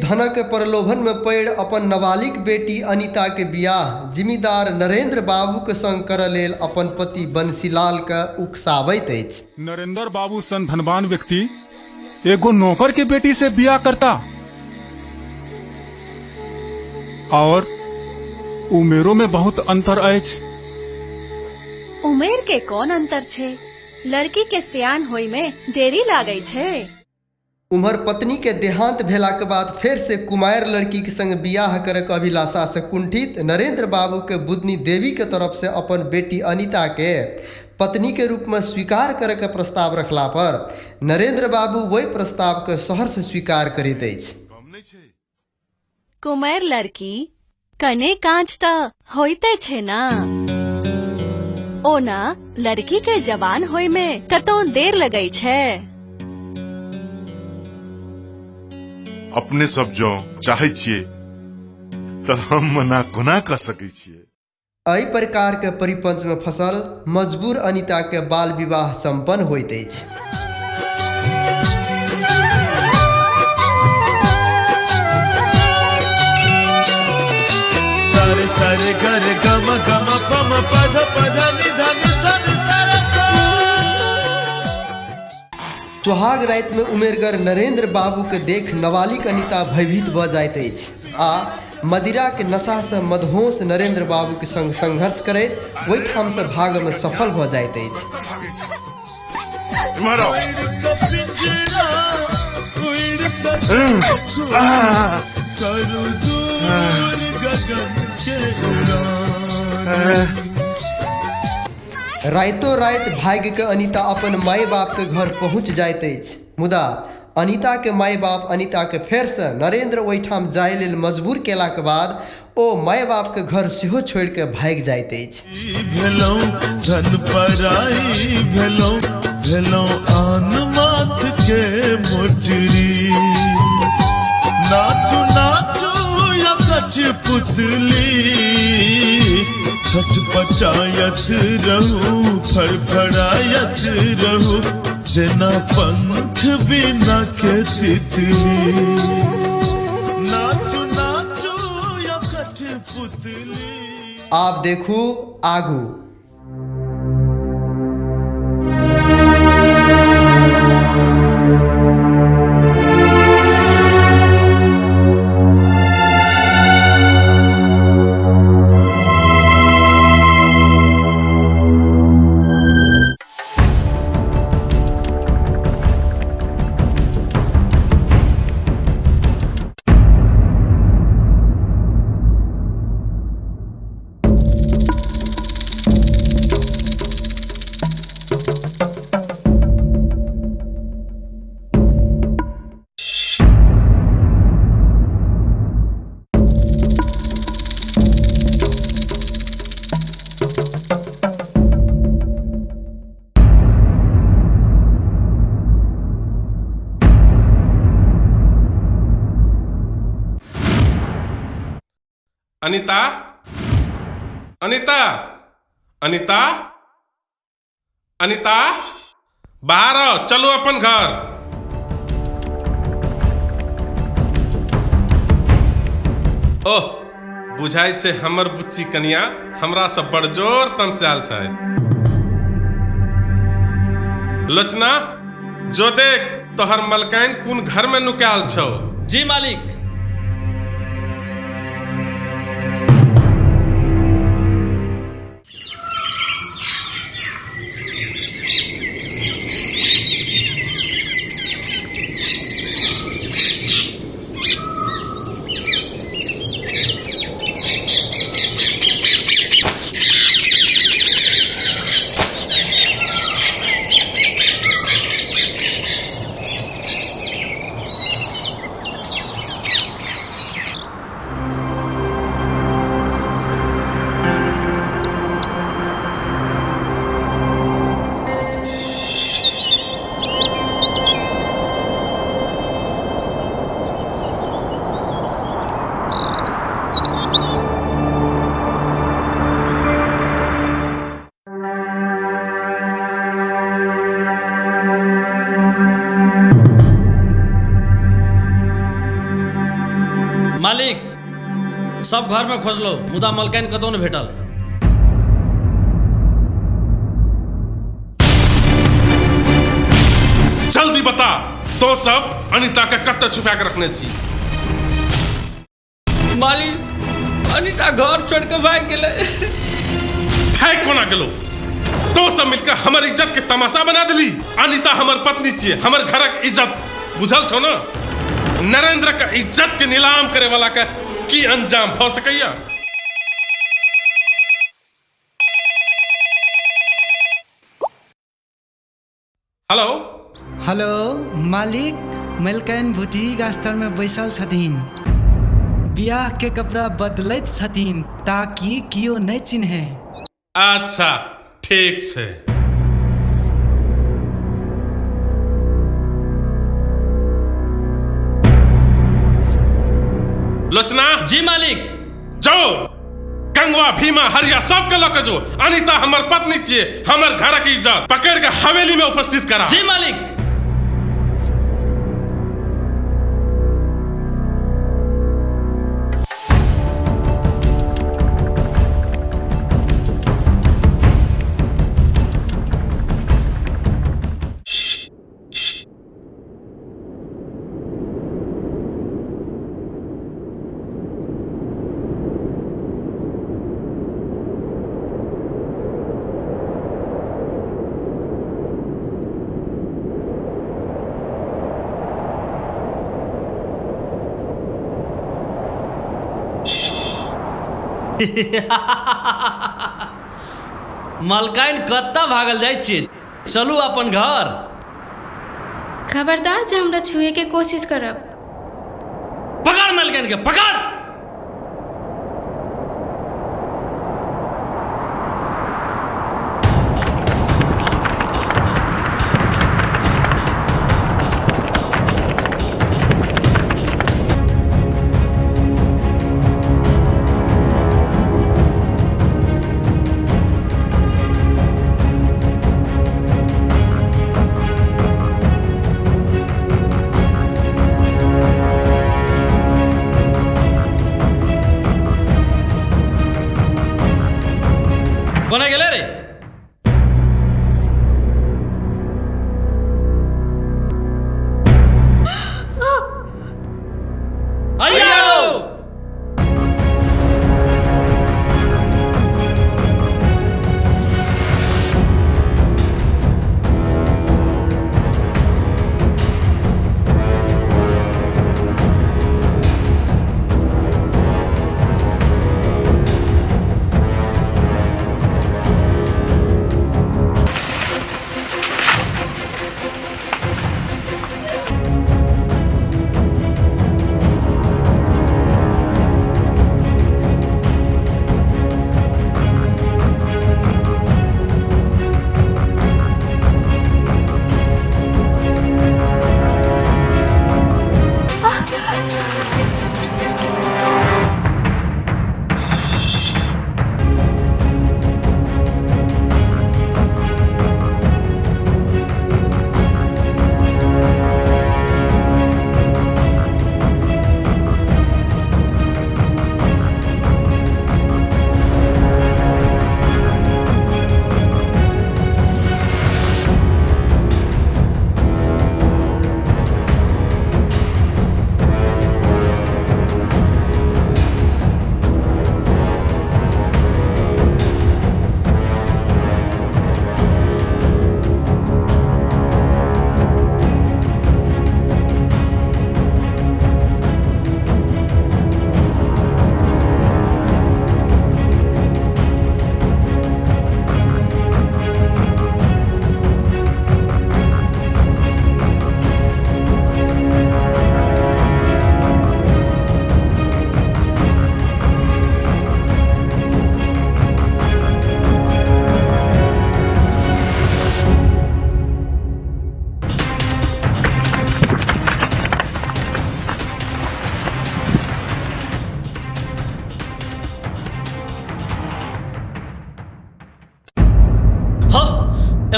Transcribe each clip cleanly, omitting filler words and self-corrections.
धनक प्रलोभन में पड़ अपन नाबालिग बेटी अनीता के बियाह जिम्मेदार नरेंद्र बाबू के संग करऽ लेल अपन पति बंसीलाल के उकसाबैत अछि। नरेंद्र बाबू सन धनवान व्यक्ति एगो नौकर के बेटी से बियाह करता और उमेरों में बहुत अंतर अछि। उमेर के कौन अंतर छे, लड़की के सियान होय में देरी लागे छे। उम्हर पत्नी के देहांत भेला के बाद फिर से कुमार लड़की के संग बियाह करे के अभिलाषा से कुंठित नरेंद्र बाबू के बुधनी देवी के तरफ से अपन बेटी अनीता के पत्नी के रूप में स्वीकार करे के प्रस्ताव रखला पर नरेंद्र बाबू वही प्रस्ताव के सहर से स्वीकार करैत अछि। कुमार लड़की कने कांच त होइते छे ना, ओना लड़की के जवान होय में कतो देर लगई छे। अपने सब जो चाहे छिए तो हम मना कोना कर सके छिए। एहि प्रकार के परिपंच में फसल मजबूर अनीता के बाल विवाह संपन्न होइत अछि। सारे सारे गर गम गम पम पद पद निधन सन सरसा। सुहाग रात में उमेरगर नरेंद्र बाबू के देख नाबालिग अनीता भयभीत भ जाइत अछि आ मदिरा के नशा से मदहोश नरेंद्र बाबू के संग संघर्ष करैत ओहि ठाम से भाग में सफल भ जाइत अछि। राइतो रात भाग्य के अनीता अपन माय बाप के घर पहुंच जाइत अछि, मुदा अनीता के माय बाप अनीता के फेर से नरेंद्र ओहिठाम जाय लेल मजबूर केला के बाद ओ माय बाप के घर सेहो छोड़ के भाग जाइत अछि। भेलौं धन पराई भेलौं भेलौं आन माथ के मोटरी। नाचू नाचू या कठपुतली छटपटायत रहू फड़फड़ायत रहू जेना पंख बिना के तितली। नाचू नाचू या कठपुतली। आप देखू आगू। अनीता, अनीता, अनीता, अनीता, बाहर आओ, चलो अपन घर। ओह, बुझाई छे हमर बुच्ची कनिया हमरा सब बड़जोर तमसाल छै। लोचना, जो देख तोहर मलकाइन कुन घर में नुकाल छौ। जी मालिक। सब घर में खोजलो मुदा मलकाइन कतौ न भेटल। जल्दी बता तो सब अनीता के कत्ते छुपा के रखने छी। मालिक अनीता घर छोड़ के भाग गेले। भाग कोना गेलो? तो सब मिलकर हमर इज्जत के तमाशा बना दिली। अनीता हमर पत्नी छिए, हमर घरक इज्जत बुझल छौ ना। नरेंद्र का इज्जत के नीलाम करे वाला का की अंजाम भ सकैया। हेलो हेलो मालिक, मलकाइन भूति गास्तर में बैसल छथिन। बियाह के कपड़ा बदलैत छथिन ताकि कियो नहीं चिन्हे। अच्छा ठीक छै। लोचना जी मालिक। जाओ गंगवा भीमा हरिया सब के लक जो। अनीता हमर पत्नी छिए, हमर घरक इज्जत पकड़ के हवेली में उपस्थित करा। जी मालिक। मलकाइन कत्ता भागल जाय छियै, चलू अपन घर। खबरदार जे हमरा छुए के कोशिश करब। पकड़ मलकाइन के पकड़। कोना गेले रे?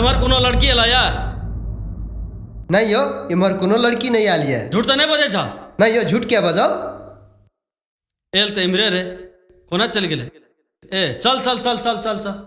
एमहर कोनो लड़की अलाया? नहीं यो, इमहर कोनो लड़की नहीं आली है। झूठ तो नहीं बजे छा? नहीं यो, झूठ क्या बजाओ। एल तो इमरे रे कोना चल गेले ए चल चल चल चल चल चल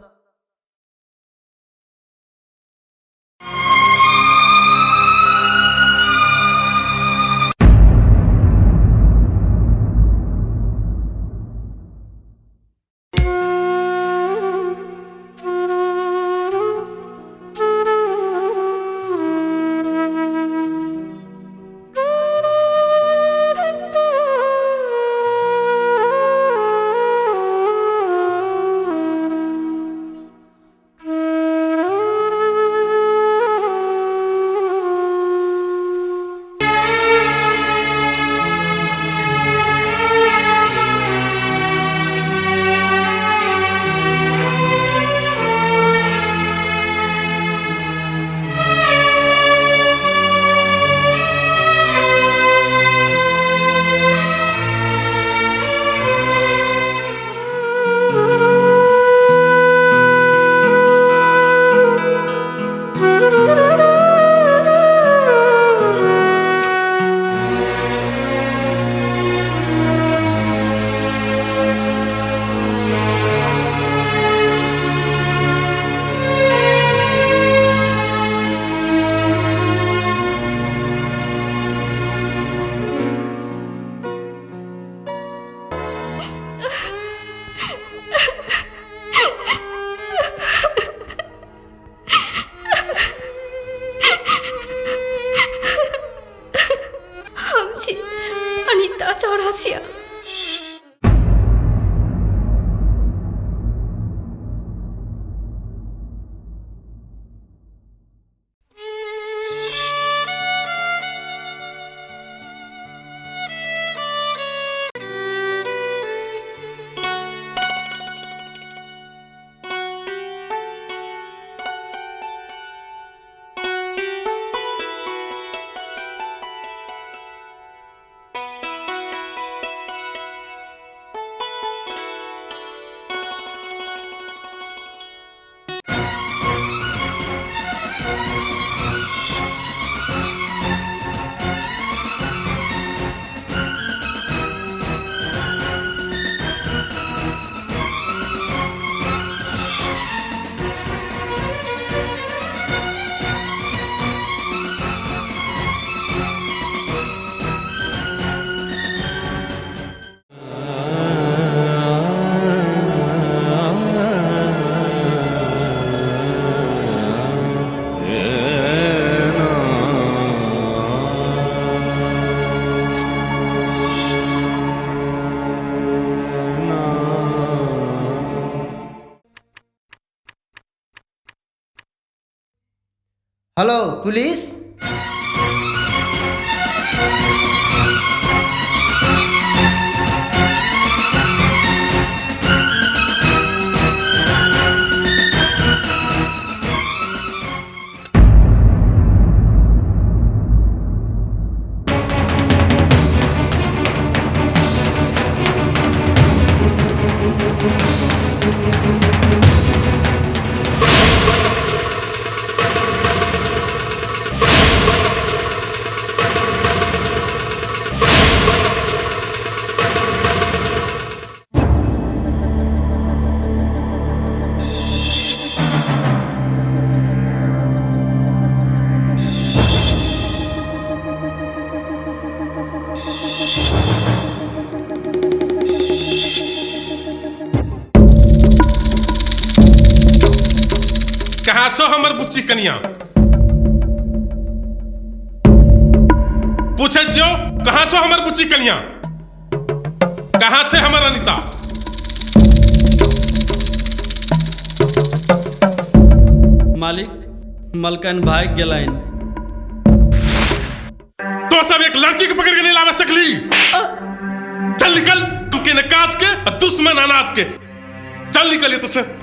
आमची अनिता चौरसिया। Hello police. कहाँ छो हमर बुच्ची कनिया? पूछे जो कहाँ छो हमर बुच्ची कनिया? कहाँ छे हमर अनिता? मालिक मलकन भाग गेलाइन। तो सब एक लड़की को पकड़ के नहीं लावे सकली। चल निकल तुमके न काज के और दुश्मन अनाथ के। चल निकल ये तो से।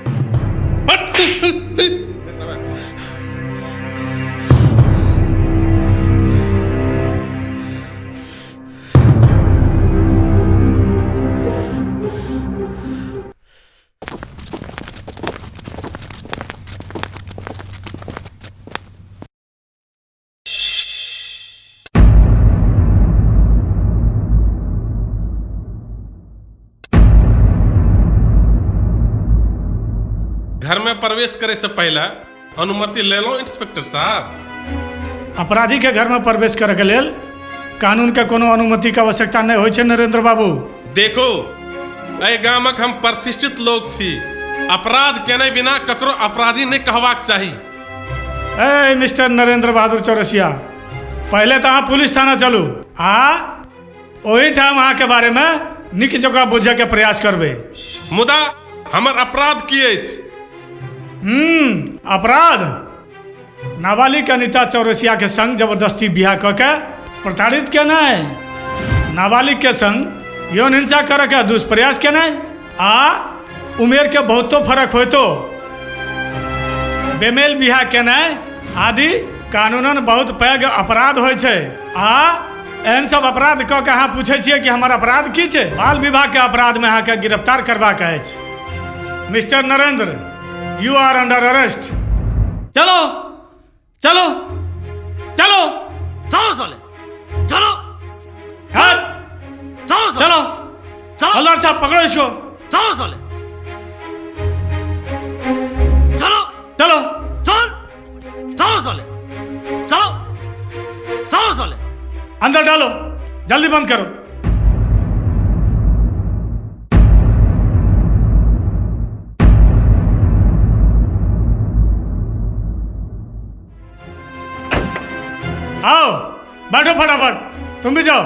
घर में प्रवेश करे से पहले अनुमति ले लो इंस्पेक्टर साहब। अपराधी के घर में प्रवेश करे के लेल कानून के कोनो अनुमति के आवश्यकता नहीं होय छै नरेंद्र बाबू। देखो एहि गामक हम प्रतिष्ठित लोग छी, अपराध केने बिना ककरो अपराधी नहीं कहबाक चाही। ए मिस्टर नरेंद्र बहादुर चौरसिया, पहले तो अहाँ पुलिस थाना चलू आ ओही ठाम अहाँ के बारे में नीक जगह बुझे के प्रयास करबे। मुदा हमर अपराध की अछि? अपराध नाबालिग अनिता चौरसिया के संग जबरदस्ती बियाह क के प्रताड़ित केना, नाबालिग के संग यौन हिंसा करे के दुष्प्रयास केना आ उमेर के बहुतो फर्क होतो बेमेल बियाह केना आदि कानूनन बहुत पैघ अपराध होइ छै। आ एहन सब अपराध क के अहाँ पूछे छियै कि हमर अपराध की छै? बाल विवाह के अपराध में अहाँ के गिरफ्तार करबाक अछि। Mister Narendra, you are under arrest. चलो चलो चलो चलो साले चलो चलो चलो चलो हवलदार साहब पकड़ो इसको। चलो साले चलो चलो चल चलो साले चलो चलो साले अंदर डालो, जल्दी बंद करो। आओ बैठो फटाफट, तुम भी जाओ।